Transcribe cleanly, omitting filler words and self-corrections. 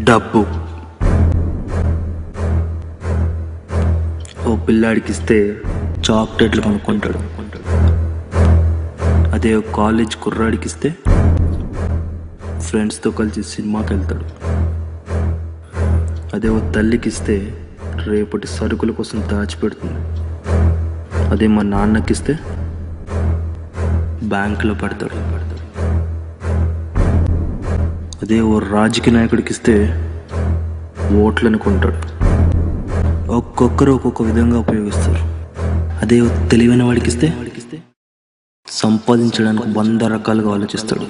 డబ్బు ఓ పిల్లాడికి ఇస్తే చాక్లెట్లు కొనుక్కుంటాడు. అదే ఒక కాలేజ్ కుర్రాడికి ఇస్తే ఫ్రెండ్స్తో కలిసి సినిమాకి వెళ్తాడు. అదే ఓ తల్లికి ఇస్తే రేపటి సరుకుల కోసం దాచిపెడుతుంది. అదే మా నాన్నకిస్తే బ్యాంకులో పడతాడు. అదే ఓ రాజకీయ నాయకుడికి ఇస్తే ఓట్లను కొంటాడు. ఒక్కొక్కరు ఒక్కొక్క విధంగా ఉపయోగిస్తారు. అదే తెలివైన వాడికి ఇస్తే సంపాదించడానికి 100 రకాలుగా ఆలోచిస్తాడు.